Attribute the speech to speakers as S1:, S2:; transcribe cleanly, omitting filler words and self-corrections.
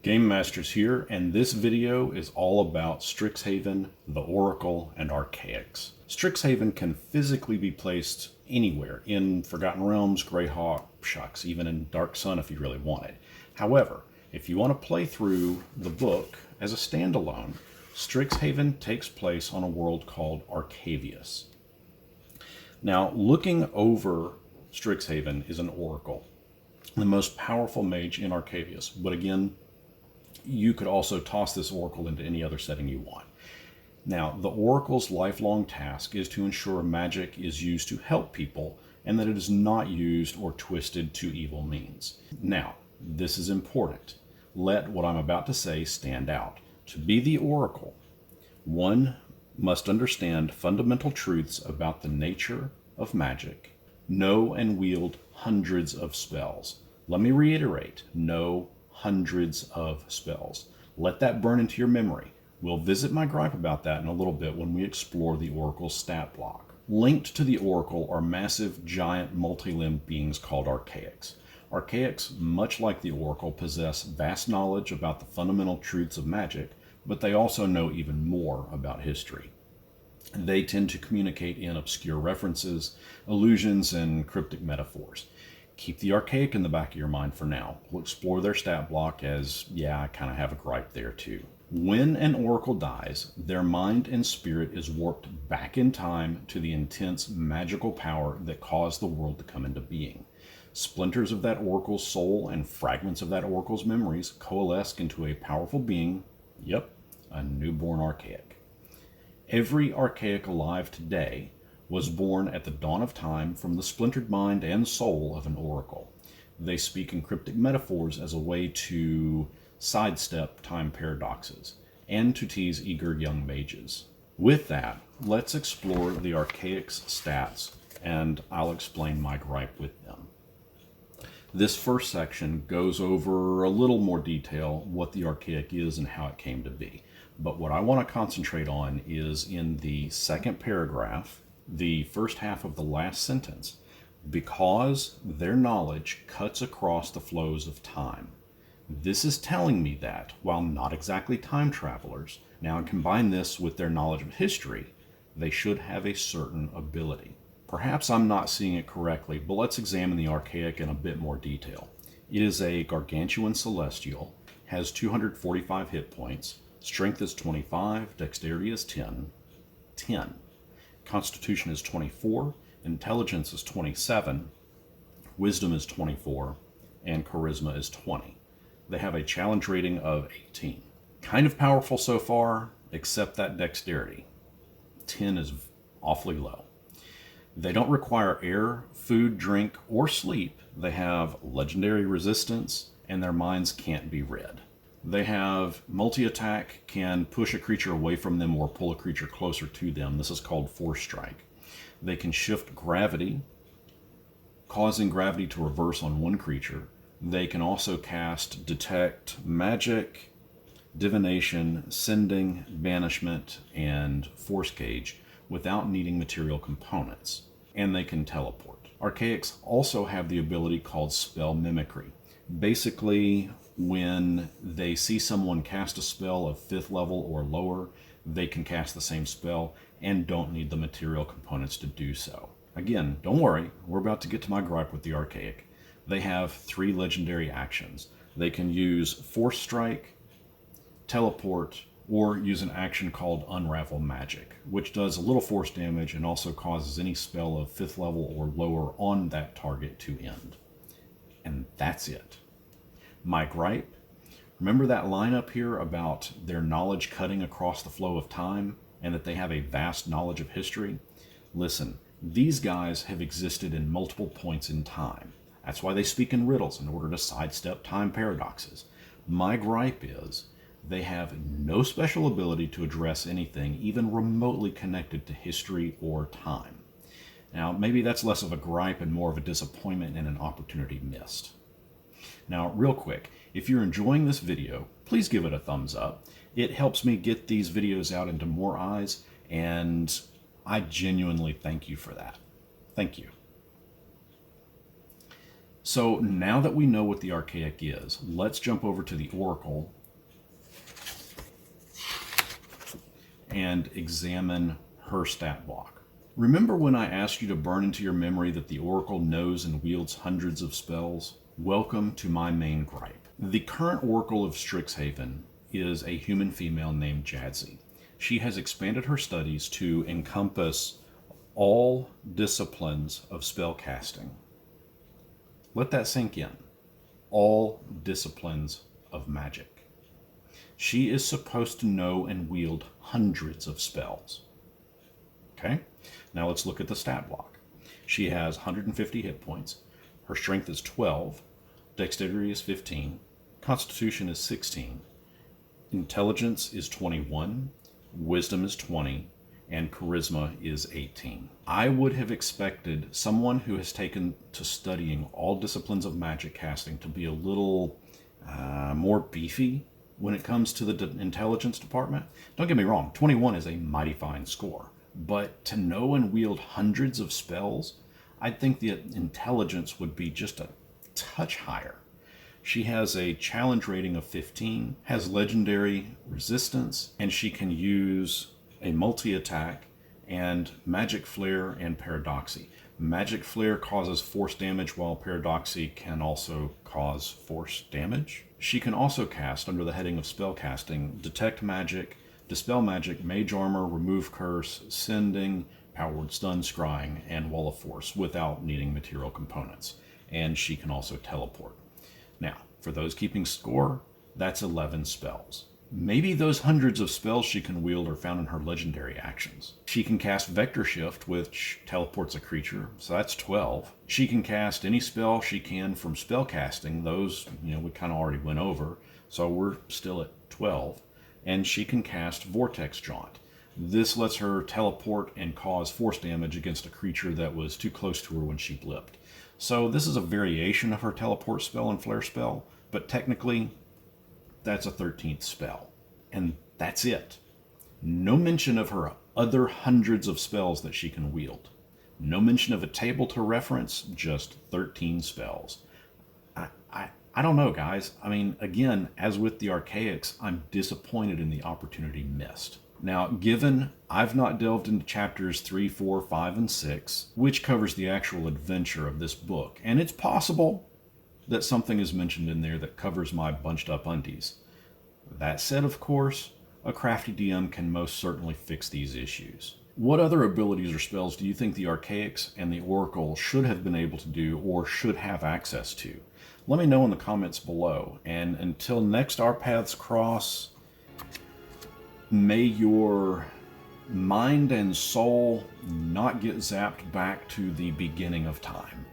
S1: GameMasters here, and this video is all about Strixhaven, the Oracle, and Archaics. Strixhaven can physically be placed anywhere in Forgotten Realms, Greyhawk, shucks, even in Dark Sun if you really wanted. However, if you want to play through the book as a standalone, Strixhaven takes place on a world called Arcavius. Now, looking over Strixhaven is an Oracle, the most powerful mage in Arcavius, but again, you could also toss this Oracle into any other setting you want. Now, the Oracle's lifelong task is to ensure magic is used to help people and that it is not used or twisted to evil means. Now, this is important. Let what I'm about to say stand out. To be the Oracle, one must understand fundamental truths about the nature of magic, know and wield hundreds of spells. Let me reiterate, know hundreds of spells. Let that burn into your memory. We'll visit my gripe about that in a little bit when we explore the Oracle's stat block. Linked to the Oracle are massive, giant, multi-limbed beings called Archaics. Archaics, much like the Oracle, possess vast knowledge about the fundamental truths of magic, but they also know even more about history. They tend to communicate in obscure references, allusions, and cryptic metaphors. Keep the Archaic in the back of your mind for now. We'll explore their stat block as, yeah, I kind of have a gripe there too. When an Oracle dies, their mind and spirit is warped back in time to the intense magical power that caused the world to come into being. Splinters of that Oracle's soul and fragments of that Oracle's memories coalesce into a powerful being, yep, a newborn Archaic. Every Archaic alive today was born at the dawn of time from the splintered mind and soul of an Oracle. They speak in cryptic metaphors as a way to sidestep time paradoxes and to tease eager young mages. With that, let's explore the Archaics stats, and I'll explain my gripe with them. This first section goes over a little more detail what the Archaic is and how it came to be. But what I want to concentrate on is in the second paragraph, the first half of the last sentence, because their knowledge cuts across the flows of time. This is telling me that, while not exactly time travelers, now combine this with their knowledge of history, they should have a certain ability. Perhaps I'm not seeing it correctly, but let's examine the Archaic in a bit more detail. It is a gargantuan celestial, has 245 hit points, strength is 25, dexterity is 10. Constitution is 24, intelligence is 27, wisdom is 24, and charisma is 20. They have a challenge rating of 18. Kind of powerful so far, except that dexterity. 10 is awfully low. They don't require air, food, drink, or sleep. They have legendary resistance, and their minds can't be read. They have multi-attack, can push a creature away from them or pull a creature closer to them. This is called Force Strike. They can shift gravity, causing gravity to reverse on one creature. They can also cast Detect Magic, Divination, Sending, Banishment, and Force Gauge without needing material components. And they can teleport. Archaics also have the ability called Spell Mimicry. Basically, when they see someone cast a spell of 5th level or lower, they can cast the same spell and don't need the material components to do so. Again, don't worry, we're about to get to my gripe with the Archaic. They have 3 legendary actions. They can use Force Strike, Teleport, or use an action called Unravel Magic, which does a little force damage and also causes any spell of 5th level or lower on that target to end. And that's it. My gripe, remember that line up here about their knowledge cutting across the flow of time and that they have a vast knowledge of history? Listen, these guys have existed in multiple points in time. That's why they speak in riddles in order to sidestep time paradoxes. My gripe is they have no special ability to address anything even remotely connected to history or time. Now, maybe that's less of a gripe and more of a disappointment and an opportunity missed. Now, real quick, if you're enjoying this video, please give it a thumbs up. It helps me get these videos out into more eyes, and I genuinely thank you for that. Thank you. So now that we know what the Archaic is, let's jump over to the Oracle and examine her stat block. Remember when I asked you to burn into your memory that the Oracle knows and wields hundreds of spells? Welcome to my main gripe. The current Oracle of Strixhaven is a human female named Jadzi. She has expanded her studies to encompass all disciplines of spell casting. Let that sink in. All disciplines of magic. She is supposed to know and wield hundreds of spells. Okay? Now let's look at the stat block. She has 150 hit points. Her strength is 12. Dexterity is 15. Constitution is 16. Intelligence is 21. Wisdom is 20. And charisma is 18. I would have expected someone who has taken to studying all disciplines of magic casting to be a little more beefy when it comes to the intelligence department. Don't get me wrong, 21 is a mighty fine score. But to know and wield hundreds of spells, I think the intelligence would be just a touch higher. She has a challenge rating of 15, has legendary resistance, and she can use a multi-attack and Magic Flare and Paradoxy. Magic Flare causes force damage, while Paradoxy can also cause force damage. She can also cast, under the heading of spellcasting, Detect Magic, Dispel Magic, Mage Armor, Remove Curse, Sending, Power Word Stun, Scrying, and Wall of Force without needing material components. And she can also teleport. Now, for those keeping score, that's 11 spells. Maybe those hundreds of spells she can wield are found in her legendary actions. She can cast Vector Shift, which teleports a creature, so that's 12. She can cast any spell she can from spellcasting. Those, we kind of already went over, so we're still at 12. And she can cast Vortex Jaunt. This lets her teleport and cause force damage against a creature that was too close to her when she blipped. So this is a variation of her teleport spell and flare spell, but technically that's a 13th spell. And that's it. No mention of her other hundreds of spells that she can wield. No mention of a table to reference, just 13 spells. I don't know, guys. I mean, again, as with the Archaics, I'm disappointed in the opportunity missed. Now, given I've not delved into chapters 3, 4, 5, and 6, which covers the actual adventure of this book, and it's possible that something is mentioned in there that covers my bunched up undies. That said, of course, a crafty DM can most certainly fix these issues. What other abilities or spells do you think the Archaics and the Oracle should have been able to do or should have access to? Let me know in the comments below. And until next our paths cross, may your mind and soul not get zapped back to the beginning of time.